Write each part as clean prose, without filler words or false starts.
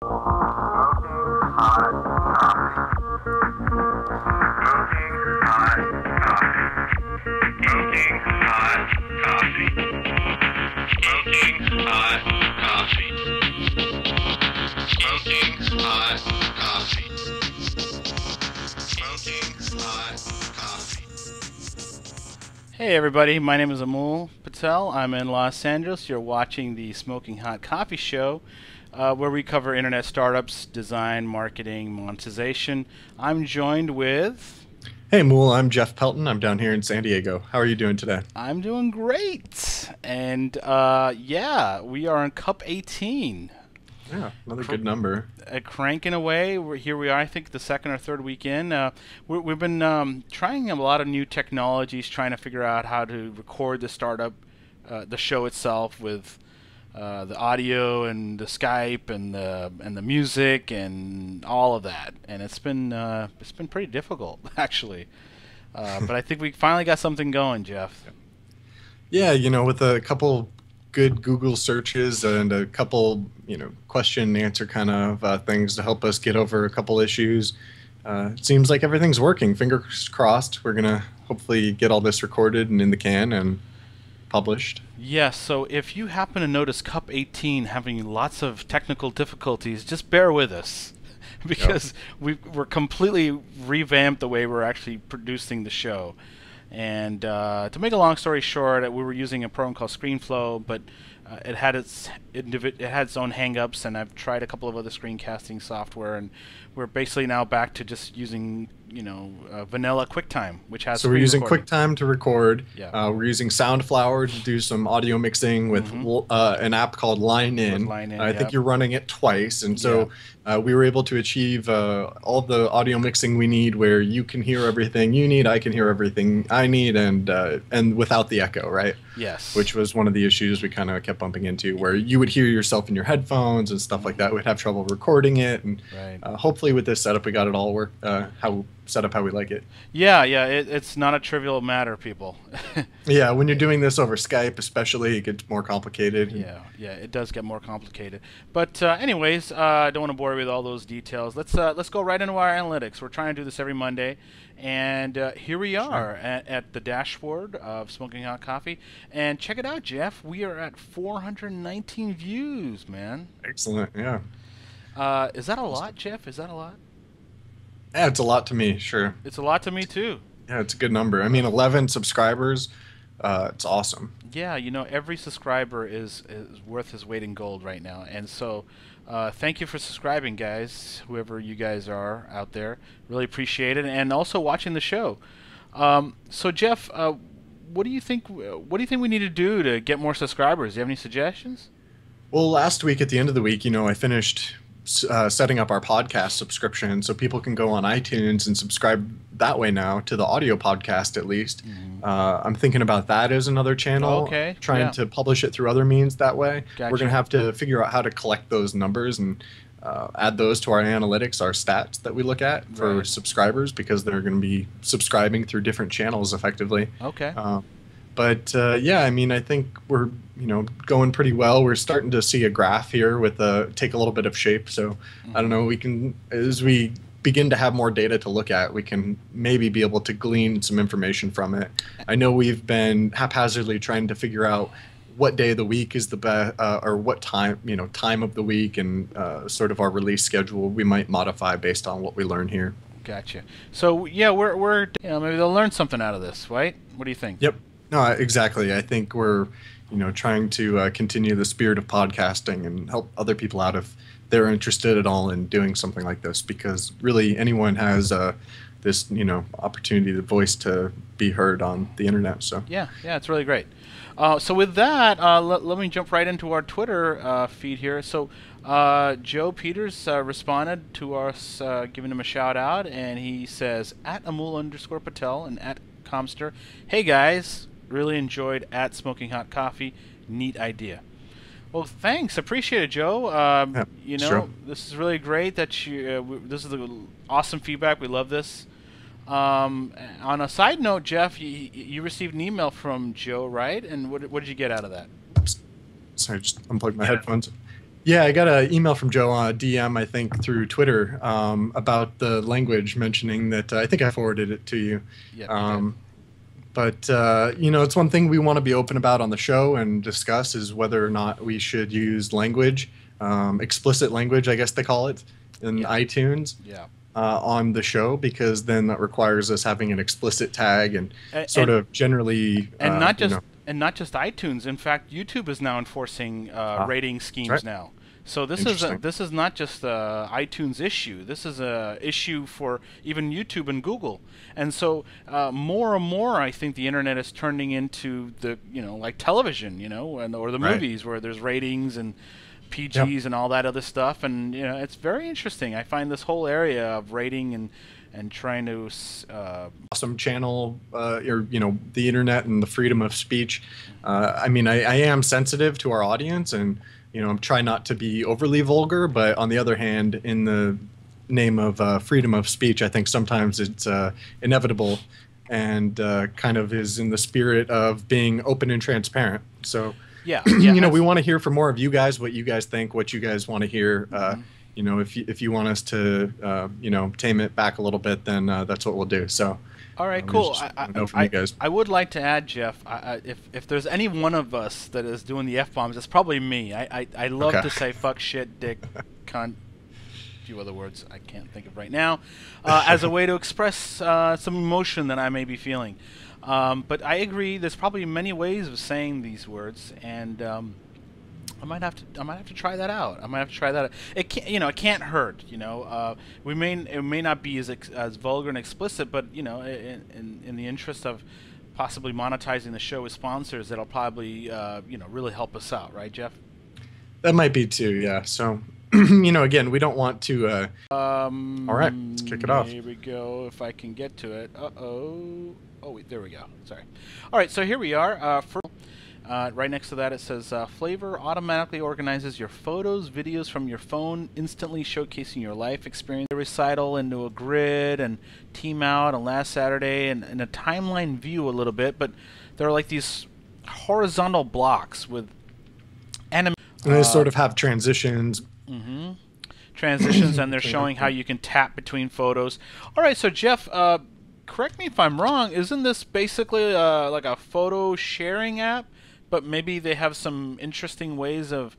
Hey everybody, my name is Amul Patel. I'm in Los Angeles. You're watching the Smoking Hot Coffee Show, where we cover internet startups, design, marketing, monetization. I'm joined with... Hey Amul, I'm Jeff Pelton. I'm down here in San Diego. How are you doing today? I'm doing great. And yeah, we are on Cup 18. Yeah, another good number. Cranking away. Here we are, I think, the second or third week in. We've been trying a lot of new technologies, trying to figure out how to record the startup, the show itself with the audio and the Skype and the music and all of that. And it's been pretty difficult, actually. But I think we finally got something going, Jeff. Yeah, with a couple good Google searches and a couple, question and answer kind of things to help us get over a couple issues. It seems like everything's working. Fingers crossed. We're going to hopefully get all this recorded and in the can and published. Yes, so if you happen to notice Cup 18 having lots of technical difficulties, just bear with us. Because we're completely revamped the way we're actually producing the show. And to make a long story short, we were using a program called ScreenFlow, but it had its own hang-ups, and I've tried a couple of other screencasting software, and we're basically now back to just using vanilla QuickTime, which has. So we're using QuickTime to record. Yeah. We're using Soundflower to do some audio mixing with an app called Line In. I think you're running it twice, and so we were able to achieve all the audio mixing we need, where you can hear everything you need, I can hear everything I need, and without the echo, right? Yes. Which was one of the issues we kind of kept bumping into, where you would hear yourself in your headphones and stuff like that. We'd have trouble recording it, and hopefully with this setup, we got it all set up how we like it. Yeah, it's not a trivial matter, people. Yeah, when you're doing this over Skype, especially, it gets more complicated. Yeah, it does get more complicated. But anyways, I don't want to bore you with all those details. Let's go right into our analytics. We're trying to do this every Monday, and here we are at the dashboard of Smoking Hot Coffee. And check it out, Jeff. We are at 419 views, man. Excellent. Yeah. Is that a lot, Jeff? Is that a lot? Yeah, it's a lot to me, sure. It's a lot to me, too. Yeah, it's a good number. I mean, 11 subscribers, it's awesome. Yeah, every subscriber is worth his weight in gold right now. And so thank you for subscribing, guys, whoever you guys are out there. Really appreciate it. And also watching the show. So, Jeff, what do you think we need to do to get more subscribers? Do you have any suggestions? Well, last week, at the end of the week, I finished setting up our podcast subscription, so people can go on iTunes and subscribe that way now to the audio podcast, at least. I'm thinking about that as another channel. Trying to publish it through other means that way. Gotcha. We're going to have to figure out how to collect those numbers and add those to our analytics, our stats that we look at for subscribers, because they're going to be subscribing through different channels effectively. But yeah, I mean, I think we're going pretty well. We're starting to see a graph here with take a little bit of shape. So I don't know. We can, as we begin to have more data to look at, we can maybe be able to glean some information from it. I know we've been haphazardly trying to figure out what day of the week is the best, or what time of the week, and sort of our release schedule we might modify based on what we learn here. Gotcha. So yeah, we're maybe they'll learn something out of this, right? What do you think? Yep. No, exactly. I think we're, trying to continue the spirit of podcasting and help other people out if they're interested at all in doing something like this, because really anyone has this, opportunity, the voice to be heard on the internet. So yeah, it's really great. So with that, let me jump right into our Twitter feed here. So Joe Peters responded to us, giving him a shout out, and he says, @Amul_Patel and @Comster, hey guys, really enjoyed @SmokingHotCoffee, neat idea. Well, thanks, appreciate it, Joe. Sure. This is really great that you. This is the awesome feedback. We love this. On a side note, Jeff, you received an email from Joe, right? And what did you get out of that? Sorry, just unplugged my headphones. Yeah, I got an email from Joe on a DM, I think, through Twitter about the language, mentioning that I think I forwarded it to you. Yep, but you know, it's one thing we want to be open about on the show and discuss is whether or not we should use language, explicit language, I guess they call it, in iTunes. Yeah. On the show, because then that requires us having an explicit tag and sort of generally not just iTunes. In fact, YouTube is now enforcing rating schemes now. So this is not just a iTunes issue. This is a issue for even YouTube and Google. And so more and more, I think the internet is turning into the like television, or the movies where there's ratings and PGs and all that other stuff, and it's very interesting. I find this whole area of rating and trying to awesome channel or the internet and the freedom of speech. I mean, I am sensitive to our audience, and I'm trying not to be overly vulgar, but on the other hand, in the name of freedom of speech, I think sometimes it's inevitable and kind of is in the spirit of being open and transparent. So yeah, we want to hear from more of you guys, what you guys think, what you guys want to hear. If you want us to, tame it back a little bit, then that's what we'll do. So, all right, cool. I would like to add, Jeff, if there's any one of us that is doing the F-bombs, it's probably me. I love to say fuck, shit, dick, cunt, a few other words I can't think of right now, as a way to express some emotion that I may be feeling. But I agree. There's probably many ways of saying these words, and I might have to try that out. It can't, it can't hurt. It may not be as vulgar and explicit, but in the interest of possibly monetizing the show with sponsors, that'll probably really help us out, right, Jeff? That might be too, yeah. So. Again, we don't want to. All right, let's kick it off. Here we go. If I can get to it. Oh, wait, there we go. Sorry. All right, so here we are. Right next to that, it says Flavor automatically organizes your photos, videos from your phone, instantly showcasing your life experience. A recital into a grid and team out on last Saturday and a timeline view a little bit, but there are like these horizontal blocks with and they sort of have transitions. Transitions, and they're showing how you can tap between photos. All right, so Jeff, correct me if I'm wrong. Isn't this basically like a photo sharing app, but maybe they have some interesting ways of?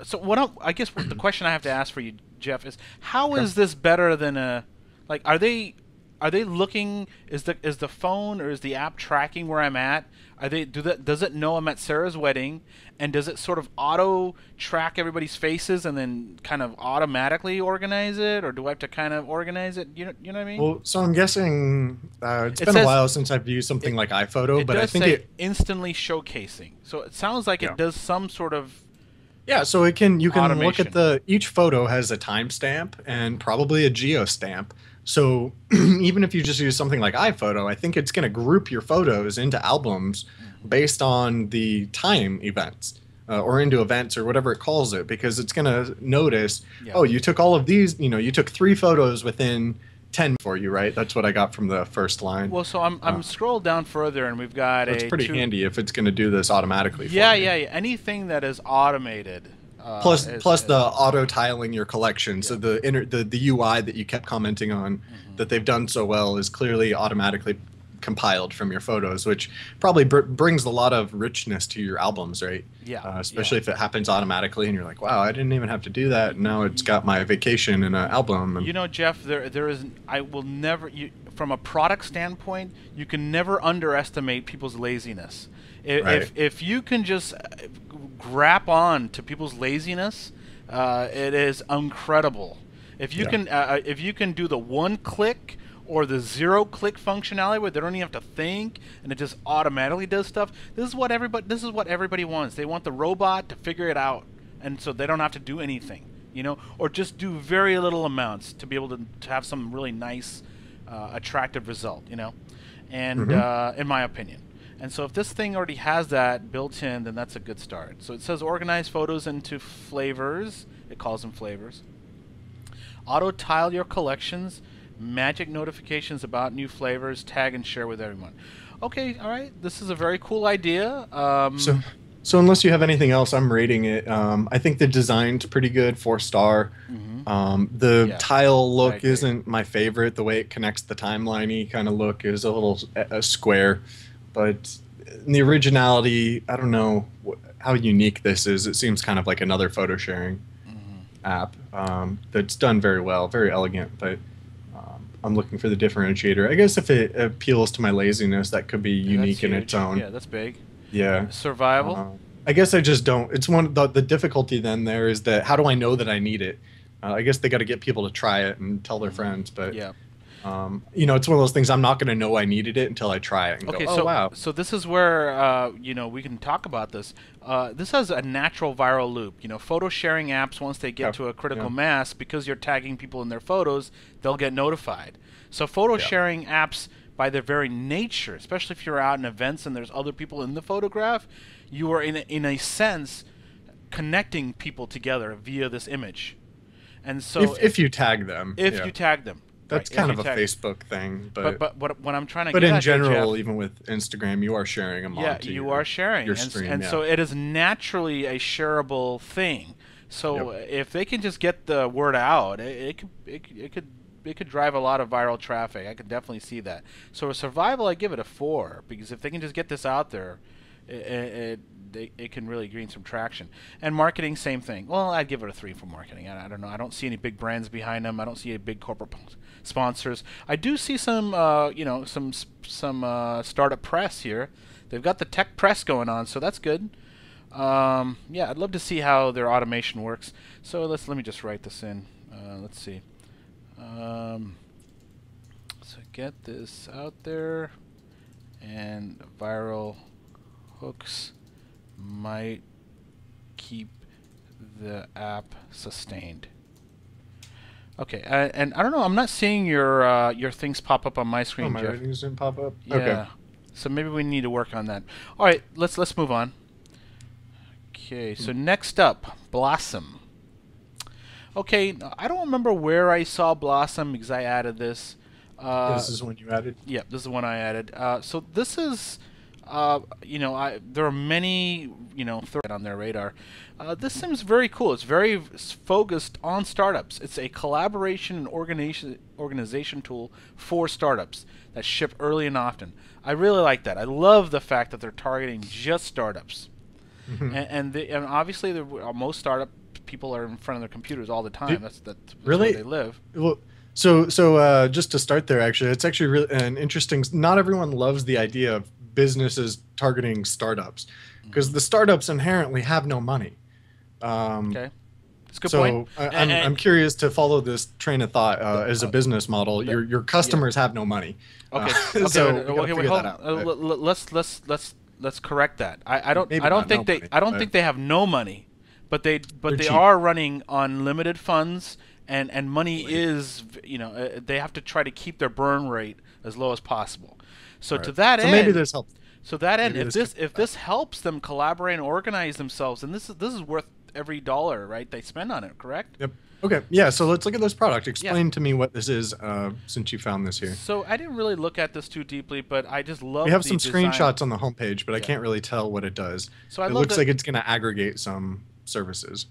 So I guess the question I have to ask for you, Jeff, is how is this better than a like? Are they looking? Is the phone or is the app tracking where I'm at? Does it know I'm at Sarah's wedding, and does it sort of auto track everybody's faces and then kind of automatically organize it, or do I have to kind of organize it? You know what I mean? Well, so I'm guessing it's been a while since I've used something like iPhoto, but I think it instantly showcasing. So it sounds like it does some sort of so you can automation. Look at each photo has a timestamp and probably a geostamp. So even if you just use something like iPhoto, I think it's going to group your photos into albums based on the time events or into events or whatever it calls it, because it's going to notice, oh, you took all of these, you took 3 photos within 10 for you, right? That's what I got from the first line. Well, so I'm scrolled down further, and we've got it's pretty handy if it's going to do this automatically for yeah. me. Anything that is automated. Plus the auto tiling your collection. So the UI that you kept commenting on that they've done so well is clearly automatically compiled from your photos, which probably brings a lot of richness to your albums, right? Yeah. Especially if it happens automatically and you're like, wow, I didn't even have to do that. And now it's got my vacation in an album. And Jeff, there is. I will never. From a product standpoint, you can never underestimate people's laziness. If you can just grab on to people's laziness, it is incredible. If you can do the one click or the 0-click functionality where they don't even have to think and it just automatically does stuff. This is what everybody wants. They want the robot to figure it out, and so they don't have to do anything, or just do very little amounts to be able to have some really nice, attractive result, and in my opinion. And so if this thing already has that built in, then that's a good start. So it says organize photos into flavors. It calls them flavors. Auto tile your collections. Magic notifications about new flavors. Tag and share with everyone. Okay, all right. This is a very cool idea. So So unless you have anything else, I'm rating it. I think the design's pretty good, 4-star. The tile look isn't my favorite. The way it connects the timeline-y kind of look is a little square, but in the originality, I don't know how unique this is. It seems kind of like another photo sharing app that's done very well, very elegant, but I'm looking for the differentiator. I guess if it appeals to my laziness, that could be unique in its own. Yeah, that's big. Yeah. Survival? I guess I just don't. It's the difficulty then there is that how do I know that I need it? I guess they got to get people to try it and tell their friends, but yeah. You know, it's one of those things I'm not going to know I needed it until I try it and okay, go, oh, so, wow. So this is where, you know, we can talk about this. This has a natural viral loop. You know, photo sharing apps, once they get to a critical mass, because you're tagging people in their photos, they'll get notified. So photo sharing apps, by their very nature, especially if you're out in events and there's other people in the photograph, you are, in a sense, connecting people together via this image. And so if you tag them. If you tag them. That's kind of a Facebook thing, but what I'm trying to but get in at general, Jeff, even with Instagram, you are sharing them. Yeah, you are sharing, your stream, and so it is naturally a shareable thing. So if they can just get the word out, it could drive a lot of viral traffic. I could definitely see that. So a survival, I give it a 4 because if they can just get this out there, it can really gain some traction. And marketing, same thing. Well, I'd give it a 3 for marketing. I don't know. I don't see any big brands behind them. I don't see any big corporate sponsors. I do see some, you know, some startup press here. They've got the tech press going on, so that's good. Yeah, I'd love to see how their automation works. So let me just write this in. Let's see. So get this out there, and viral hooks might keep the app sustained. Okay, and I don't know. I'm not seeing your things pop up on my screen. Oh, my Jeff. ratings didn't pop up. Yeah. Okay. So maybe we need to work on that. All right, let's move on. Okay, so next up, Blossom. Okay, I don't remember where I saw Blossom because I added this. This is one you added? Yeah, this is one I added. So this is, you know, there are many, you know, on their radar. This seems very cool. It's very focused on startups. It's a collaboration and organization tool for startups that ship early and often. I really like that. I love the fact that they're targeting just startups. And obviously, most startup people are in front of their computers all the time. That's really where they live. Well, so just to start there, actually, it's actually really an interesting. Not everyone loves the idea of businesses targeting startups because the startups inherently have no money. Okay, that's a good point. I'm curious to follow this train of thought as a business model. Your customers have no money. Okay, let's correct that. I don't think they have no money, but they are running on limited funds, and money is, you know, they have to try to keep their burn rate as low as possible. So to that end, maybe this helps. So that end, if this helps them collaborate and organize themselves, and this is worth every dollar, right, they spend on it, correct? Yep. Okay. Yeah. So let's look at this product. Explain to me what this is, since you found this here. So I didn't really look at this too deeply, but I just love. We have some screenshots on the homepage, but I can't really tell what it does. So it looks like it's going to aggregate some services.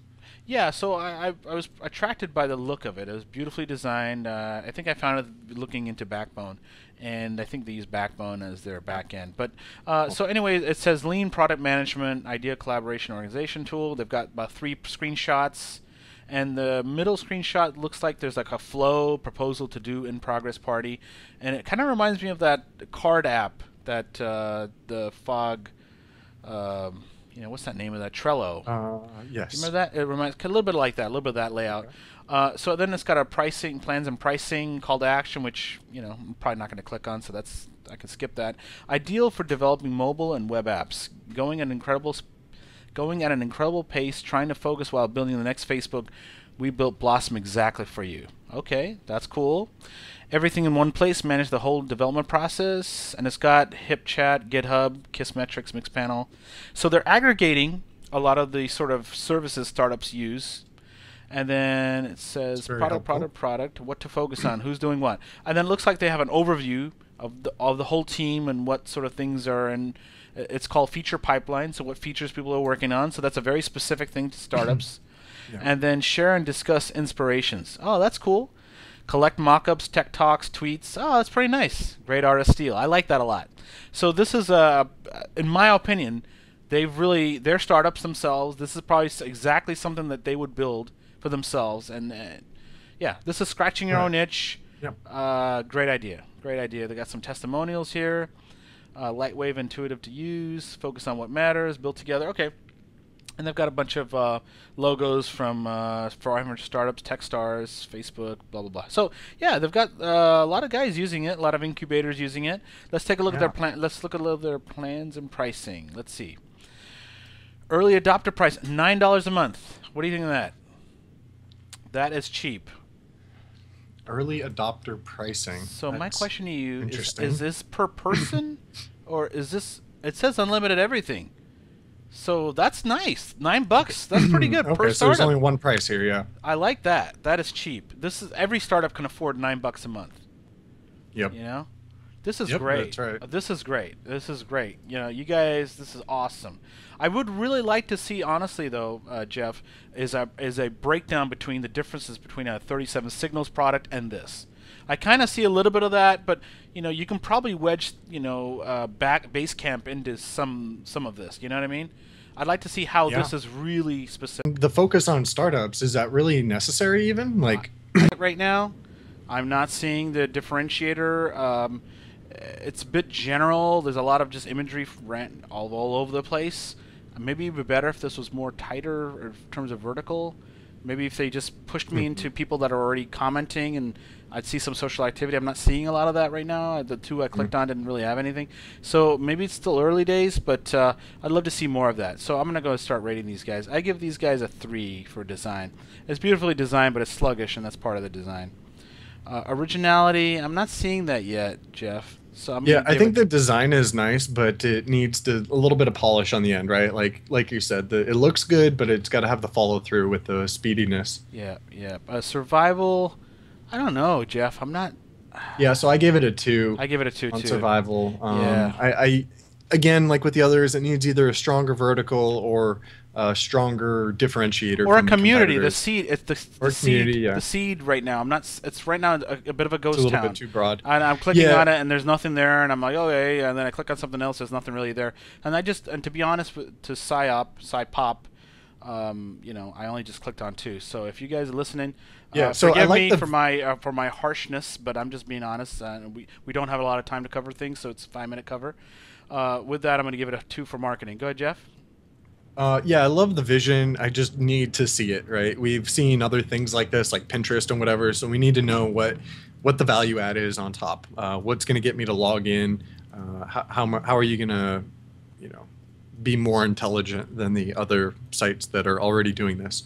Yeah. So I was attracted by the look of it. It was beautifully designed. I think I found it looking into Backbone, and I think they use Backbone as their back end. But so anyway, it says Lean Product Management Idea Collaboration Organization Tool. They've got about 3 screenshots. And the middle screenshot looks like there's like a flow, proposal to do, in progress party. And it kind of reminds me of that card app that the Fog, you know, what's that name of that? Trello. Yes. You remember that? It reminds a little bit like that, a little bit of that layout. So then it's got a pricing, plans and pricing, call to action, which, you know, I'm probably not going to click on, so I can skip that. Ideal for developing mobile and web apps. Going at an incredible pace, trying to focus while building the next Facebook. We built Blossom exactly for you. Okay, that's cool. Everything in one place, manage the whole development process, and it's got HipChat, GitHub, Kissmetrics, Mixpanel. So they're aggregating a lot of the sort of services startups use. And then it says product, what to focus on, who's doing what. And then it looks like they have an overview of the whole team and what sort of things are in It's called feature pipeline. So what features people are working on. So that's a very specific thing to startups. Yeah. And then share and discuss inspirations. Oh, that's cool. Collect mockups, tech talks, tweets. Oh, that's pretty nice. Great artist steal. I like that a lot. So this is in my opinion, they're startups themselves. This is probably exactly something that they would build for themselves. And yeah, this is scratching your own itch. Yep. Great idea. Great idea. They got some testimonials here. Lightweight, intuitive to use. Focus on what matters. Built together. Okay. And they've got a bunch of logos from 500 startups, Techstars, Facebook, blah, blah, blah. So, yeah, they've got a lot of guys using it, a lot of incubators using it. Let's take a look at their plan. Let's look at a little of their plans and pricing. Let's see. Early adopter price, $9 a month. What do you think of that? That is cheap. Early adopter pricing. So my question to you is this per person or is this, it says unlimited everything. So that's nice. $9. That's pretty good per startup. So there's only one price here, yeah. I like that. That is cheap. This is every startup can afford $9 a month. Yep. You know, this is great. That's right. This is great. This is great. You know, you guys, this is awesome. I would really like to see, honestly, though, Jeff, is a breakdown between the differences between a 37 Signals product and this. I kind of see a little bit of that, but you know, you can probably wedge, you know, back Basecamp into some of this. You know what I mean? I'd like to see how this is really specific. The focus on startups, is that really necessary even? Like right now, I'm not seeing the differentiator. It's a bit general. There's a lot of just imagery all over the place. Maybe it would be better if this was more tighter in terms of vertical. Maybe if they just pushed me into people that are already commenting and I'd see some social activity. I'm not seeing a lot of that right now. The two I clicked on didn't really have anything. So maybe it's still early days, but I'd love to see more of that. So I'm going to go start rating these guys. I give these guys a 3 for design. It's beautifully designed, but it's sluggish, and that's part of the design. Originality, I'm not seeing that yet, Jeff. So I think the design is nice, but it needs a little bit of polish on the end, right? Like you said, it looks good, but it's got to have the follow through with the speediness. Yeah. Survival, I don't know, Jeff. I'm not. Yeah, so I gave it a 2. I give it a 2 on too. survival. I again, like with the others, it needs either a stronger vertical or a stronger differentiator. Or a community. The seed. It's the seed. Yeah. The seed right now. I'm not. It's right now a bit of a ghost town. It's a little town. bit too broad. And I'm clicking on it, and there's nothing there, and I'm like, okay. And then I click on something else. There's nothing really there. And to be honest, to SciPop, you know, I only just clicked on 2. So if you guys are listening, so forgive me for my harshness, but I'm just being honest. We don't have a lot of time to cover things, so it's a 5-minute cover. With that, I'm going to give it a 2 for marketing. Go ahead, Jeff. Yeah, I love the vision. I just need to see it, right? We've seen other things like this, like Pinterest and whatever, so we need to know what the value add is on top. What's going to get me to log in? How are you going to, you know, be more intelligent than the other sites that are already doing this?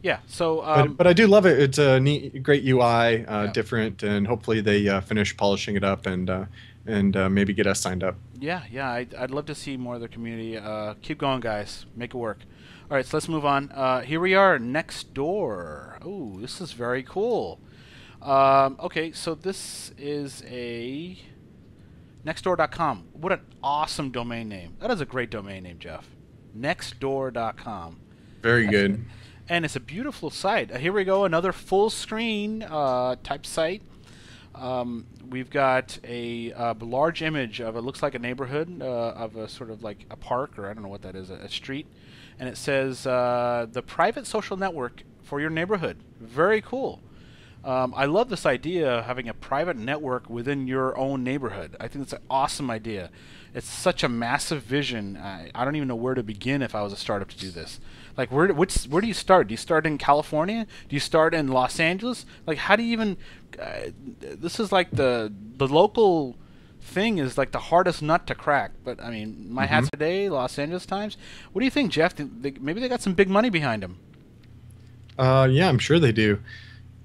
Yeah, so... but I do love it. It's a neat, great UI, different, and hopefully they finish polishing it up and maybe get us signed up. Yeah, I'd love to see more of the community. Keep going, guys. Make it work. All right, so let's move on. Here we are, Nextdoor. Oh, this is very cool. Okay, so this is a Nextdoor.com. What an awesome domain name. That is a great domain name, Jeff. Nextdoor.com. Very good. And it's a beautiful site. Here we go, another full screen type site. We've got a large image of it looks like a neighborhood of a sort of like a park, or I don't know what that is, a street, and it says the private social network for your neighborhood. Very cool. I love this idea of having a private network within your own neighborhood. I think it's an awesome idea. It's such a massive vision. I don't even know where to begin if I was a startup to do this. Like, where do you start? Do you start in California? Do you start in Los Angeles? Like, how do you even... this is like the local thing is like the hardest nut to crack. But, I mean, my hat's today, Los Angeles Times. What do you think, Jeff? Maybe they got some big money behind them. Yeah, I'm sure they do.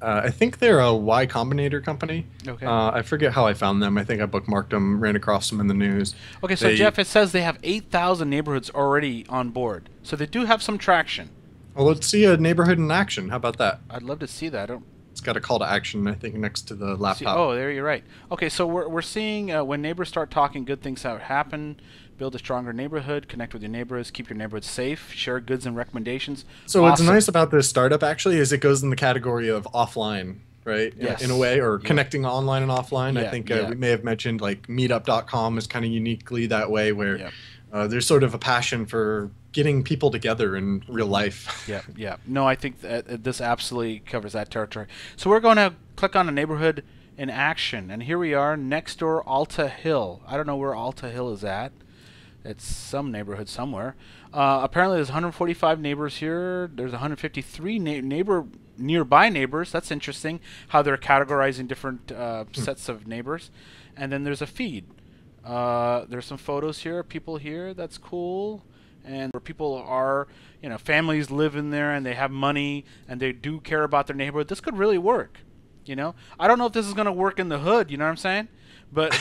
I think they're a Y Combinator company. Okay. I forget how I found them. I think I bookmarked them, ran across them in the news. Okay, so Jeff, it says they have 8,000 neighborhoods already on board. So they do have some traction. Well, let's see a neighborhood in action. How about that? I'd love to see that. Let's got a call to action, I think, next to the laptop. Oh, there you're right. Okay, so we're seeing when neighbors start talking, good things happen. Build a stronger neighborhood, connect with your neighbors, keep your neighborhood safe, share goods and recommendations. So what's nice about this startup actually is it goes in the category of offline, right? Yes. In a way, or connecting online and offline. I think we may have mentioned like meetup.com is kind of uniquely that way, where there's sort of a passion for getting people together in real life. Yeah. No, I think this absolutely covers that territory. So we're going to click on a neighborhood in action, and here we are, next door Alta Hill. I don't know where Alta Hill is at. It's some neighborhood somewhere. Apparently there's 145 neighbors here. There's 153 nearby neighbors. That's interesting how they're categorizing different sets of neighbors. And then there's a feed. There's some photos here, people here. That's cool. And where people are, families live in there and they have money and they do care about their neighborhood. This could really work. I don't know if this is going to work in the hood. You know what I'm saying? But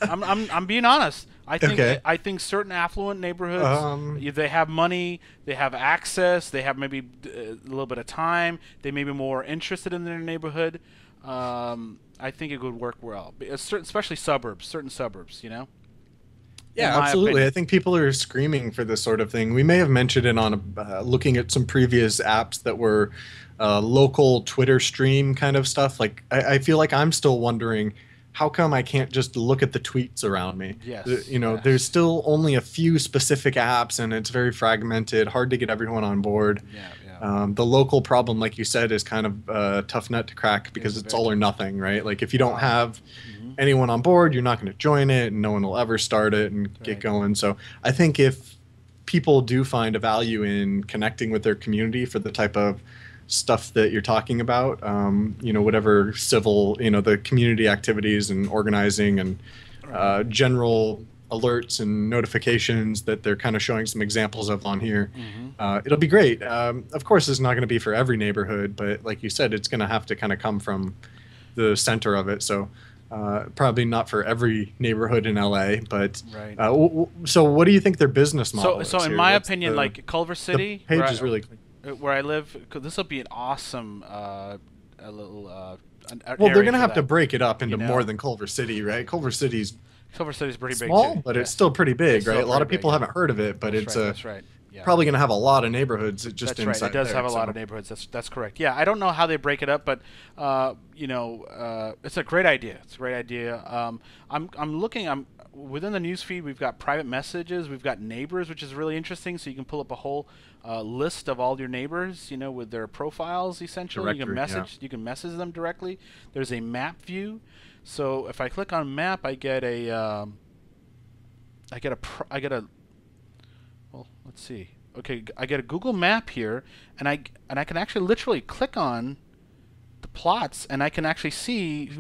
I'm being honest. I think certain affluent neighborhoods, they have money, they have access, they have maybe a little bit of time, they may be more interested in their neighborhood. I think it would work well, especially certain suburbs. Yeah, absolutely. I think people are screaming for this sort of thing. We may have mentioned it on looking at some previous apps that were local Twitter stream kind of stuff. Like I feel like I'm still wondering, how come I can't just look at the tweets around me? Yes. There's still only a few specific apps, and it's very fragmented, hard to get everyone on board. The local problem, like you said, is kind of a tough nut to crack because it's all or nothing, right? Like if you don't have anyone on board, you're not going to join it, and no one will ever start it and get going. So I think if people do find a value in connecting with their community for the type of stuff that you're talking about, whatever civil, the community activities and organizing and general alerts and notifications that they're kind of showing some examples of on here. It'll be great. Of course, it's not going to be for every neighborhood, but like you said, it's going to have to kind of come from the center of it. So probably not for every neighborhood in LA, but so what do you think their business model is? So in my opinion, like Culver City, the page is really clean. Where I live, this will be an awesome little well, they're going to have to break it up into more than Culver City, right? Culver City's pretty small, big, but it's still pretty big, right? A lot of people haven't heard of it, but it's probably going to have a lot of neighborhoods just inside. It does have a lot of neighborhoods. That's correct. Yeah, I don't know how they break it up, but it's a great idea. It's a great idea. I'm looking. Within the newsfeed, we've got private messages, we've got neighbors, which is really interesting. So you can pull up a whole list of all your neighbors, with their profiles. Essentially, you can message them directly. There's a map view. So if I click on map, I get a well, let's see. Okay, I get a Google map here, and I can actually literally click on the plots, and I can actually see.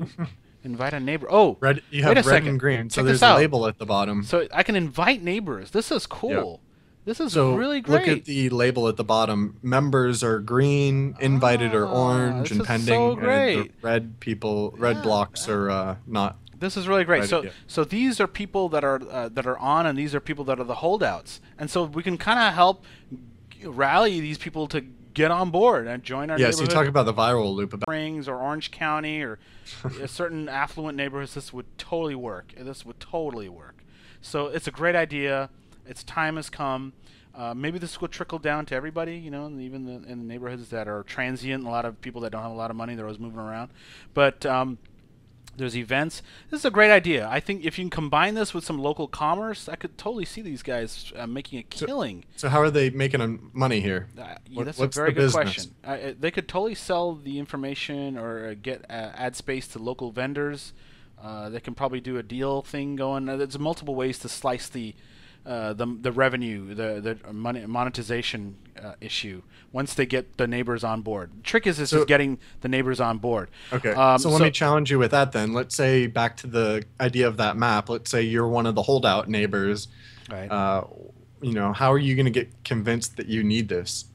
Invite a neighbor. Oh, you have red and green. So there's a label at the bottom. So I can invite neighbors. This is cool. This is really great. Look at the label at the bottom. Members are green, invited are orange, and pending. So great. And the red blocks are not. This is really great. So these are people that are on, and these are people that are the holdouts, and so we can kind of help rally these people to get on board and join our neighborhood. Yes, you talk about the viral loop. Springs or Orange County or certain affluent neighborhoods, this would totally work. So it's a great idea. Its time has come. Maybe this will trickle down to everybody, and even in the neighborhoods that are transient. A lot of people that don't have a lot of money, they're always moving around. But there's events. This is a great idea. I think if you can combine this with some local commerce, I could totally see these guys making a killing. So how are they making money here? That's a very good question. They could totally sell the information or get add space to local vendors. They can probably do a deal thing going. There's multiple ways to slice the revenue, the monetization issue once they get the neighbors on board. The trick is just getting the neighbors on board. Okay. So let me challenge you with that then. Let's say back to the idea of that map. Let's say you're one of the holdout neighbors. Right. How are you going to get convinced that you need this?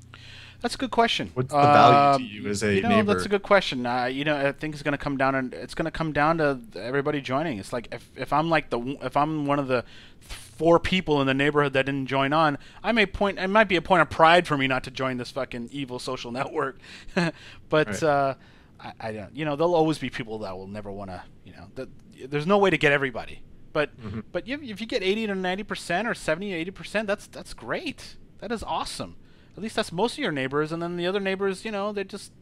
That's a good question. What's the value to you as a neighbor? That's a good question. I think it's going to come down to everybody joining. It's like if I'm one of the 4 people in the neighborhood that didn't join on, it might be a point of pride for me not to join this fucking evil social network. But I don't. There'll always be people that will never want to. There's no way to get everybody. But if you get 80 to 90% or 70 to 80%, that's great. That is awesome. At least that's most of your neighbors, and then the other neighbors, they're just,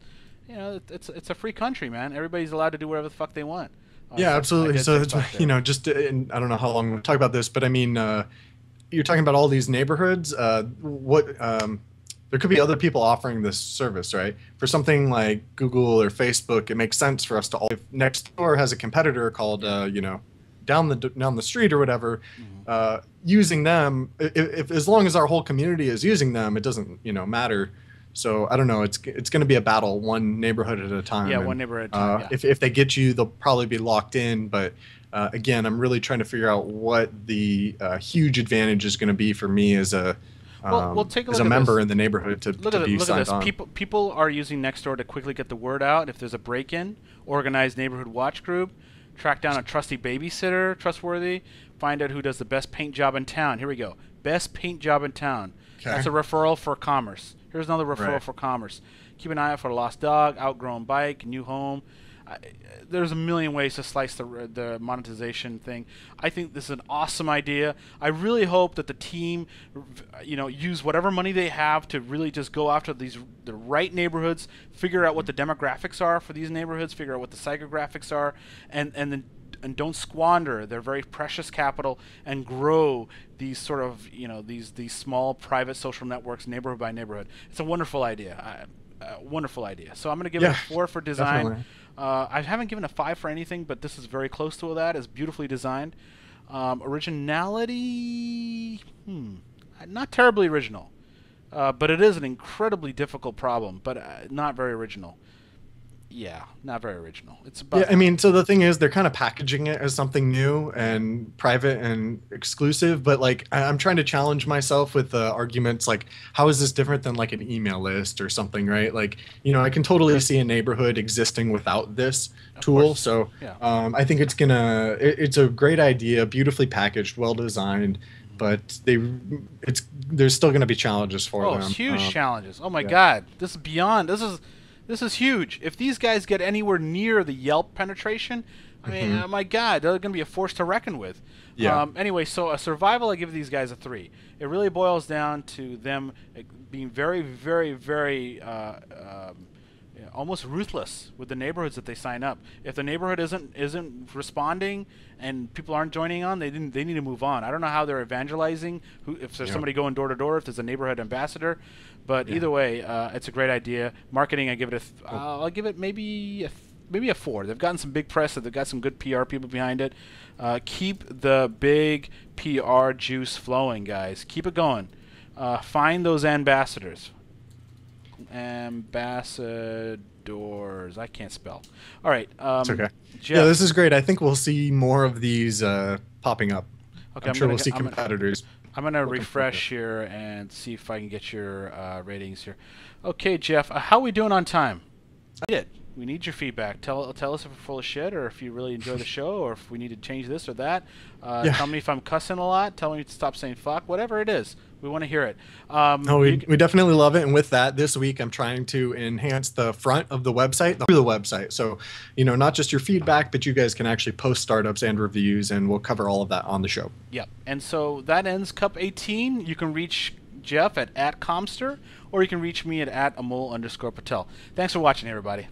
it's a free country, man. Everybody's allowed to do whatever the fuck they want. Yeah, absolutely. So it's, just and I don't know how long we'll talk about this, but I mean, you're talking about all these neighborhoods. There could be other people offering this service, right? For something like Google or Facebook, it makes sense for us to all. If next door has a competitor called, down the street or whatever, using them, if as long as our whole community is using them, it doesn't matter. So I don't know. It's going to be a battle, one neighborhood at a time. Yeah, one neighborhood at a time. Yeah. If they get you, they'll probably be locked in. But again, I'm really trying to figure out what the huge advantage is going to be for me as a take a as look a member this. in the neighborhood to be signed on. People are using Nextdoor to quickly get the word out. If there's a break-in, organize neighborhood watch group, track down a trusty babysitter, trustworthy, find out who does the best paint job in town. Here we go. Best paint job in town. Okay. That's a referral for commerce. Here's another referral for commerce. Keep an eye out for a lost dog, outgrown bike, new home. There's a million ways to slice the monetization thing. I think this is an awesome idea. I really hope that the team, use whatever money they have to really just go after the right neighborhoods, figure out what the demographics are for these neighborhoods, figure out what the psychographics are, and don't squander their very precious capital and grow these sort of these small private social networks neighborhood by neighborhood. It's a wonderful idea. Wonderful idea. So I'm going to give it a 4 for design. I haven't given a 5 for anything, but this is very close to that. It's beautifully designed. Originality, not terribly original, but it is an incredibly difficult problem, but not very original. Yeah, not very original. It's about. Yeah, I mean, so the thing is, they're kind of packaging it as something new and private and exclusive. But like, I'm trying to challenge myself with arguments like, how is this different than like an email list or something, right? Like, I can totally see a neighborhood existing without this tool. So yeah. I think it's a great idea, beautifully packaged, well designed. But there's still going to be challenges for them. Oh, huge challenges. Oh my God, this is beyond. This is huge. If these guys get anywhere near the Yelp penetration, I mean, oh my God, they're going to be a force to reckon with. Yeah. Anyway, so a survival, I give these guys a 3. It really boils down to them being very, very, very almost ruthless with the neighborhoods that they sign up. If the neighborhood isn't responding and people aren't joining on, they need to move on. I don't know how they're evangelizing. If there's somebody going door to door, if there's a neighborhood ambassador, but either way, it's a great idea. Marketing, I give it I'll give it maybe a 4. They've gotten some big press. They've got some good PR people behind it. Keep the big PR juice flowing, guys. Keep it going. Find those ambassadors. Ambassadors. I can't spell. All right. It's okay. Jeff. Yeah, this is great. I think we'll see more of these popping up. Okay, I'm sure we'll see competitors. I'm going to refresh here and see if I can get your ratings here. Okay, Jeff, how are we doing on time? We need your feedback. Tell us if we're full of shit or if you really enjoy the show or if we need to change this or that. Tell me if I'm cussing a lot. Tell me to stop saying fuck. Whatever it is. We want to hear it. No, we definitely love it. And with that, this week I'm trying to enhance the front of the website through the website. So, not just your feedback, but you guys can actually post startups and reviews, and we'll cover all of that on the show. Yep. And so that ends Cup 18. You can reach Jeff at @Comster, or you can reach me at @Amol_Patel. Thanks for watching, everybody.